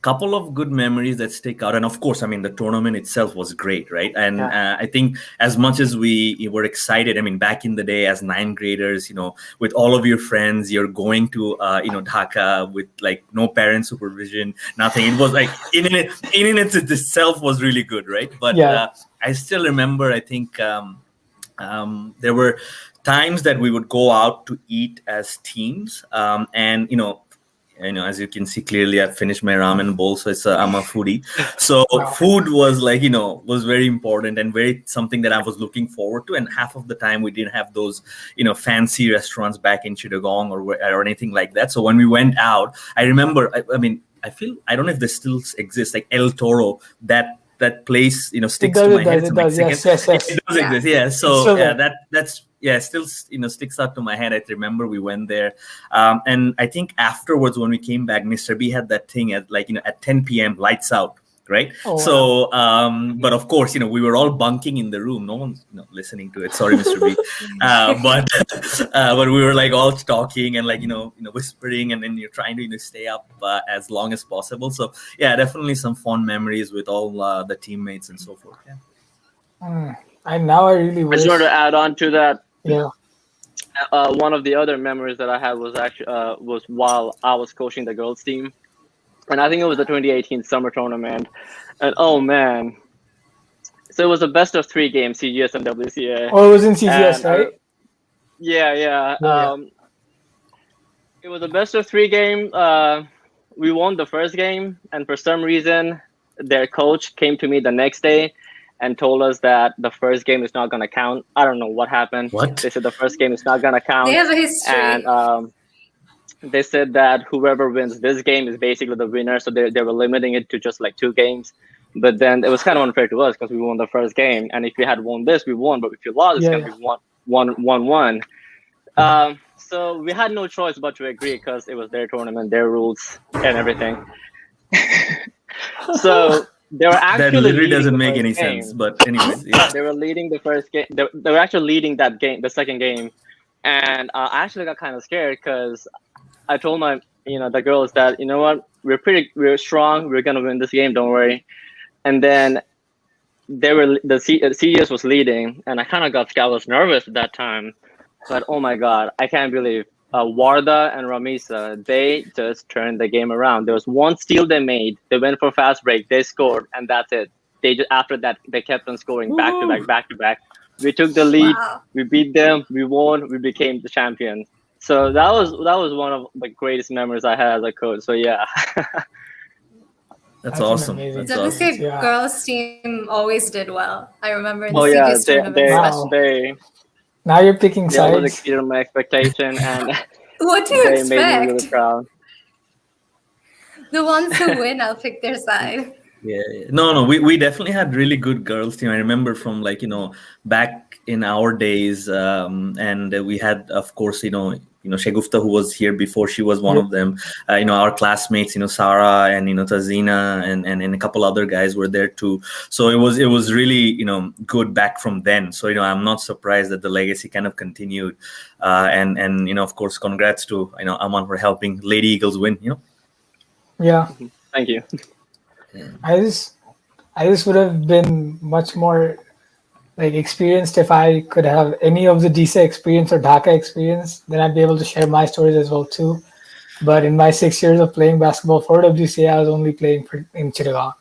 couple of good memories that stick out, and of course, I mean, the tournament itself was great, right? And I think as much as we were excited, I mean, back in the day as 9th graders, with all of your friends, you're going to Dhaka with like no parent supervision, nothing. It was like in it itself was really good, right? But Yeah. I still remember, I think there were times that we would go out to eat as teams, and as you can see clearly, I've finished my ramen bowl, so I'm a foodie. So food was was very important and very something that I was looking forward to. And half of the time we didn't have those fancy restaurants back in Chittagong or anything like that. So when we went out, I remember, I don't know if this still exists, like El Toro, that place sticks to my head. It's a Mexican. Yes. It does exist, yeah. So that's still sticks out to my head. I remember we went there, and I think afterwards when we came back, Mr. B had that thing at at 10 p.m. lights out, right? Oh, so but of course we were all bunking in the room. No one's listening to it. Sorry, Mr. B. But we were all talking and whispering, and then you're trying to stay up as long as possible. So yeah, definitely some fond memories with all the teammates and so forth. Yeah. And now I really wish. I just wanted to add on to that. Yeah. One of the other memories that I had was actually was while I was coaching the girls team, and I think it was the 2018 summer tournament. And oh man, so it was a best of 3 game CGS and WCA. Oh, it was in CGS, right? Yeah. It was a best of 3 game. We won the first game, and for some reason, their coach came to me the next day and told us that the first game is not going to count. I don't know what happened. What? They said the first game is not going to count. They have a history. And they said that whoever wins this game is basically the winner. So they were limiting it to just 2 games. But then it was kind of unfair to us because we won the first game. And if we had won this, we won. But if you lost, it's going to be 1-1. So we had no choice but to agree because it was their tournament, their rules, and everything. So they were actually that literally doesn't make any sense. But anyways, yeah. They were leading the first game. They were actually leading that game, the second game, and I actually got kind of scared because I told my the girls that what, we're strong. We're gonna win this game. Don't worry. And then the CES was leading, and I kind of got scared. I was nervous at that time, but oh my god, I can't believe Warda and Ramisa, they just turned the game around. There was one steal they made. They went for fast break. They scored, and that's it. They just after that they kept on scoring back to back. We took the lead. Wow. We beat them. We won. We became the champion. So that was one of the greatest memories I had as a coach. So yeah. That's awesome. amazing. That's awesome. WC girls team always did well. I remember in the Oh yeah, CGS tournament especially. Now you're picking They always sides. exceeded my expectation, and What do you they made me really expect? proud. The ones who win, I'll pick their side. Yeah. No, we definitely had really good girls team. I remember from back in our days, and we had, of course, Shegufta, who was here before, she was one of them. Our classmates, Sarah and Tazina and a couple other guys were there too. So it was really good back from then. So I'm not surprised that the legacy kind of continued. And of course, congrats to Aman for helping Lady Eagles win. Yeah. Thank you. I just would have been much more experienced if I could have any of the DSA experience or Dhaka experience. Then I'd be able to share my stories as well too. But in my 6 years of playing basketball for WCA, I was only playing in Chittagong.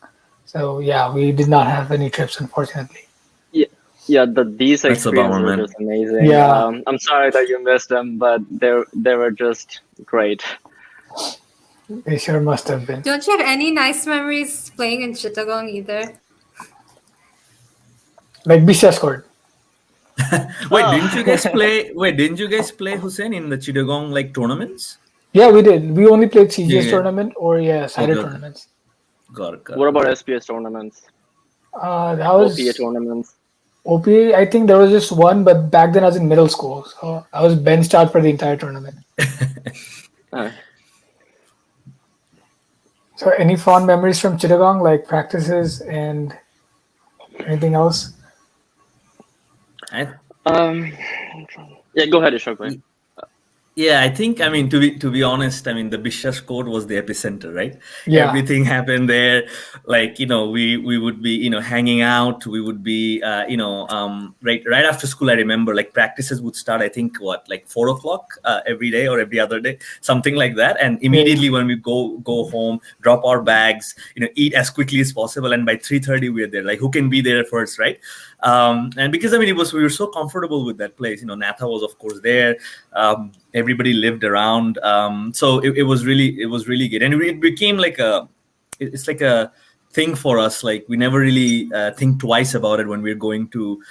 So yeah, we did not have any trips, unfortunately. Yeah, these That's a experiences bummer, were man. just amazing. Yeah. I'm sorry that you missed them, but they were just great. They sure must have been. Don't you have any nice memories playing in Chittagong either? Like Bisha scored. Didn't you guys play Hussein in the Chittagong tournaments? Yeah, we did. We only played CGS Yeah. tournament or cider good. tournaments. Got it. What about SPS tournaments? That was OPA tournaments? OPA. I think there was just one, but back then I was in middle school, so I was benched out for the entire tournament. So, any fond memories from Chittagong, like practices and anything else? Yeah, go ahead, Ishak. Yeah, I think, I mean, to be honest, I mean, the Bishas Court was the epicenter, right? Yeah, Everything happened there. Like, we would be, hanging out. We would be, right after school. I remember like practices would start. I think what, like 4 o'clock every day or every other day, something like that. And yeah, yeah. immediately when we go home, drop our bags, eat as quickly as possible, and by 3:30 we're there. Like, who can be there first, right? And because I mean, we were so comfortable with that place. Natha was of course there. Everybody lived around, so it was really good, and it became like it's like a thing for us. Like, we never really think twice about it when we're going to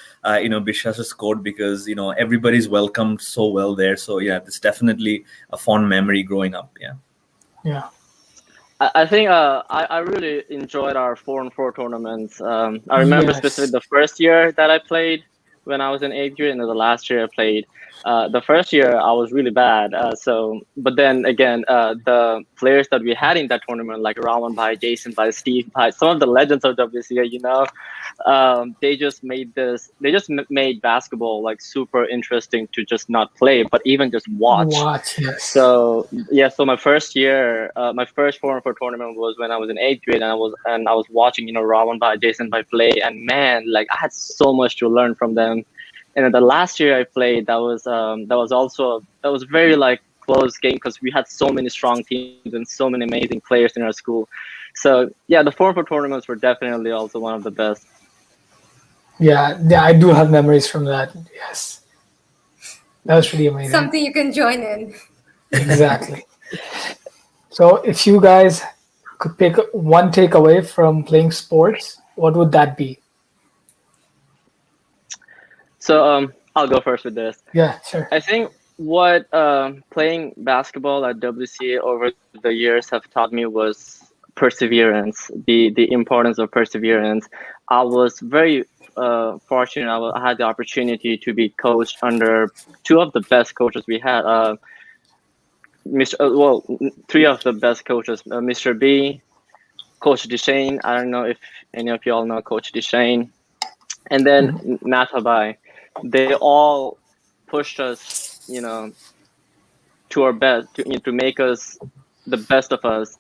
Bishas's court, because everybody's welcomed so well there. So yeah, it's definitely a fond memory growing up. Yeah. Yeah. I think I really enjoyed our 4-on-4 tournaments. I remember specifically Yes. the first year that I played when I was in eighth grade, and then the last year I played. The first year I was really bad. But then again, the players that we had in that tournament, like Raman Bhai, Jason Bhai, Steve Bhai, some of the legends of WCA, they just made basketball like super interesting to just not play, but even just watch. Watch. Yes. So yeah, so my first year, my first 4-on-4 tournament was when I was in eighth grade, and I was watching, Raman by Jason by play, and man, like I had so much to learn from them. And then the last year I played, that was very like close game, because we had so many strong teams and so many amazing players in our school. So yeah, the 4-on-4 tournaments were definitely also one of the best. Yeah, yeah, I do have memories from that. Yes, that was pretty amazing. Something you can join in. Exactly. So, if you guys could pick one takeaway from playing sports, what would that be? So I'll go first with this. Yeah, sure. I think what playing basketball at WCA over the years have taught me was perseverance, the importance of perseverance. I was very fortunate. I had the opportunity to be coached under two of the best coaches we had. Three of the best coaches, Mr. B, Coach Deshane. I don't know if any of y'all know Coach Deshane, and then Natha Bai. They all pushed us, to our best, to make us the best of us.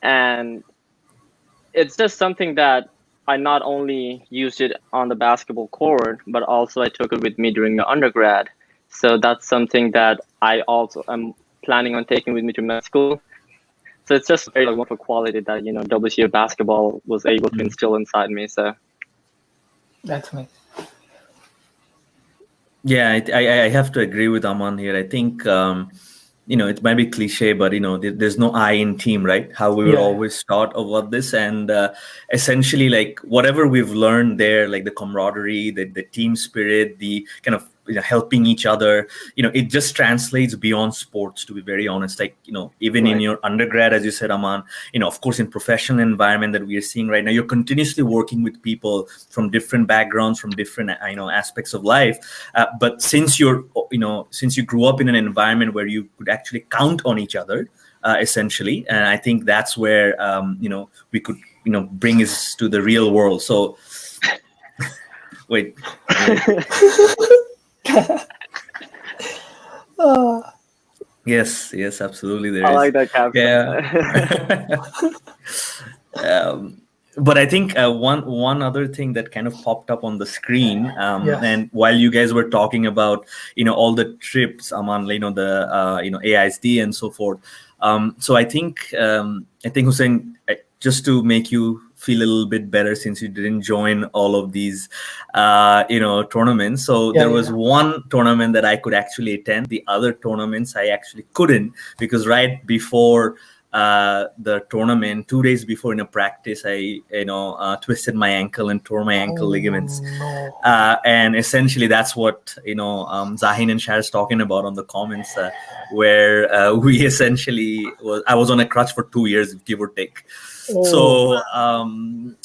And it's just something that I not only used it on the basketball court, but also I took it with me during my undergrad. So that's something that I also am planning on taking with me to med school. So it's just very like wonderful quality that WCU basketball was able to instill inside me. So That's me. Yeah, I have to agree with Aman here. I think it might be cliche, but there's no I in team, right? How we were Yeah. always taught about this, and essentially, like whatever we've learned there, like the camaraderie, the team spirit, the kind of helping each other, it just translates beyond sports. To be very honest, like even in Right. your undergrad, as you said, Aman, of course, in professional environment that we are seeing right now, you're continuously working with people from different backgrounds, from different aspects of life. But since you grew up in an environment where you could actually count on each other, essentially, and I think that's where we could bring this to the real world. So wait. Yes, absolutely, there I is. like that caption. Yeah. But I think one other thing that kind of popped up on the screen, Yes. and while you guys were talking about all the trips, Aman, the AISD and so forth. So I think Hussein, just to make you feel a little bit better, since you didn't join all of these tournaments. So Yeah, there was yeah. one tournament that I could actually attend. The other tournaments I actually couldn't, because right before the tournament, 2 days before in a practice, I twisted my ankle and tore my ankle ligaments. No. And essentially that's what Zahin and Shah's talking about on the comments, where we essentially I was on a crutch for 2 years, give or take. Oh.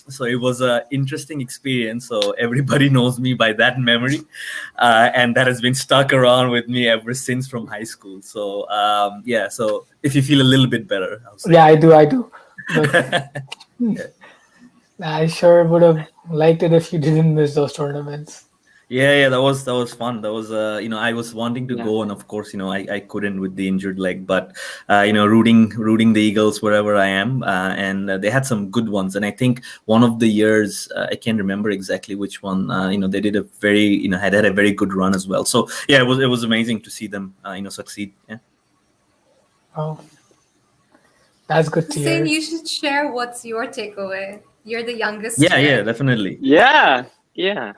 So it was an interesting experience. So everybody knows me by that memory, and that has been stuck around with me ever since from high school. So yeah, so if you feel a little bit better, I'll say. Yeah, I do. But I sure would have liked it if you didn't miss those tournaments. Yeah, that was fun. That was I was wanting to Yeah. go, and of course, I couldn't with the injured leg, but rooting the Eagles wherever I am, and they had some good ones. And I think one of the years, I can't remember exactly which one. They did a very had a very good run as well. So yeah, it was amazing to see them succeed. Yeah. Oh, that's good to Hussein, hear. you should share what's your takeaway. You're the youngest Yeah, here. definitely. Yeah. Yeah.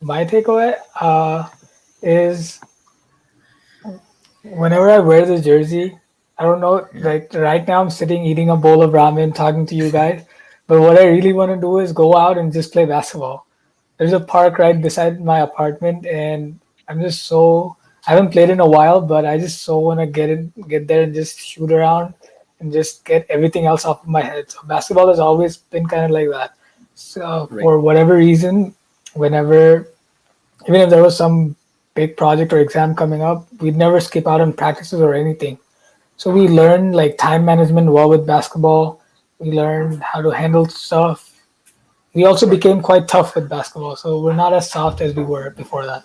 My takeaway is whenever I wear the jersey, I don't know, like right now I'm sitting eating a bowl of ramen, talking to you guys. But what I really want to do is go out and just play basketball. There's a park right beside my apartment, and I'm just so I haven't played in a while, but I just so want to get there and just shoot around and just get everything else off of my head. So basketball has always been kind of like that. So Right. for whatever reason, whenever even if there was some big project or exam coming up, we'd never skip out on practices or anything. So we learned like time management well with basketball. We learned how to handle stuff. We also became quite tough with basketball, so we're not as soft as we were before that.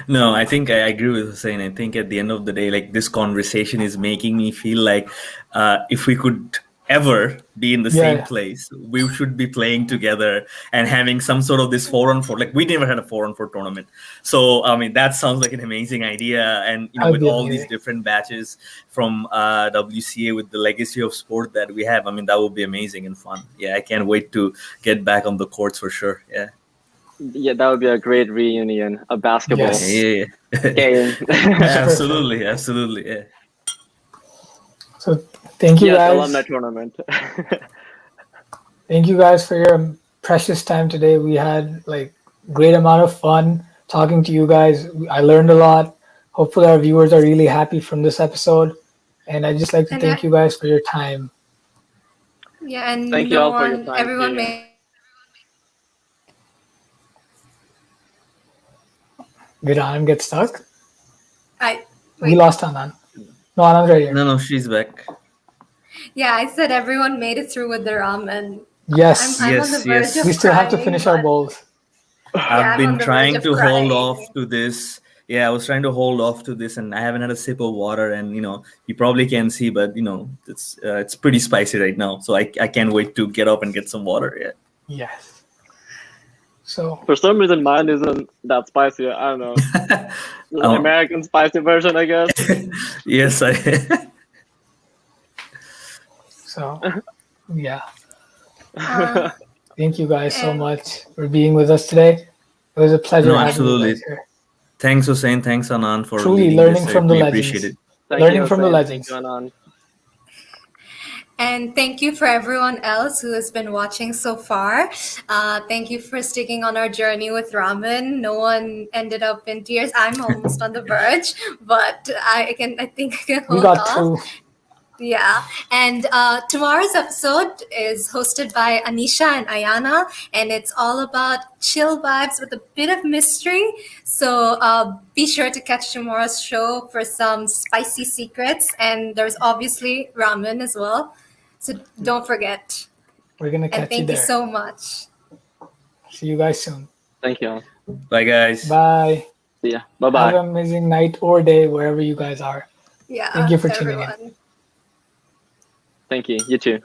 No, I think I agree with Hussein. I think at the end of the day, like this conversation is making me feel like if we could ever be in the same Yeah, place, we should be playing together and having some sort of this 4-on-4. Like we never had a 4-on-4 tournament. So I mean that sounds like an amazing idea. And that would with be all these amazing. different batches from WCA with the legacy of sport that we have, I mean that would be amazing and fun. Yeah, I can't wait to get back on the courts for sure. Yeah. Yeah, that would be a great reunion, a basketball Yes, Yeah, game. for sure. absolutely. Yeah. So thank you Yes, alumni guys. tournament. Thank you guys for your precious time today. We had like great amount of fun talking to you guys. I learned a lot. Hopefully our viewers are really happy from this episode. And I'd just like to And thank you guys for your time. yeah, and Thank you no all for your one, time everyone too. made. Did Anand get stuck? I We wait. lost Anand. No, Anand's right here. No, she's back. Yeah, I said everyone made it through with the ramen. I'm Yes, I'm on the Yes, verge we of yes. still have to crying, finish our but bowls. yeah, I've I'm on been the verge trying of to hold off crying. to this. Yeah, I was trying to hold off to this, and I haven't had a sip of water. And you probably can see, but it's pretty spicy right now. So I can't wait to get up and get some water. Yeah. Yes. So For some reason, mine isn't that spicy. I don't know. The Um, American spicy version, I guess. yes, I. so yeah. Uh, Thank you guys so and much for being with us today. It was a pleasure No, having you absolutely. guys here. Thanks, Hussein. Thanks, Anand, for Truly leading learning this. from the We appreciate legends. it. Thank you, Learning from the Hussein. Thank you, legends. Anand. And thank you for everyone else who has been watching so far. Thank you for sticking on our journey with ramen. No one ended up in tears. I'm almost on the verge, but I think I can We hold got off. through. Yeah, and tomorrow's episode is hosted by Anisha and Ayana, and it's all about chill vibes with a bit of mystery. So be sure to catch tomorrow's show for some spicy secrets, and there's obviously ramen as well. So don't forget. We're gonna And catch you thank you there. so much. See you guys soon. Thank you all. Bye, guys. Bye. See ya. Bye Have bye. an amazing night or day wherever you guys are. Yeah, Thank you for tuning in. everyone. Thank you. You too.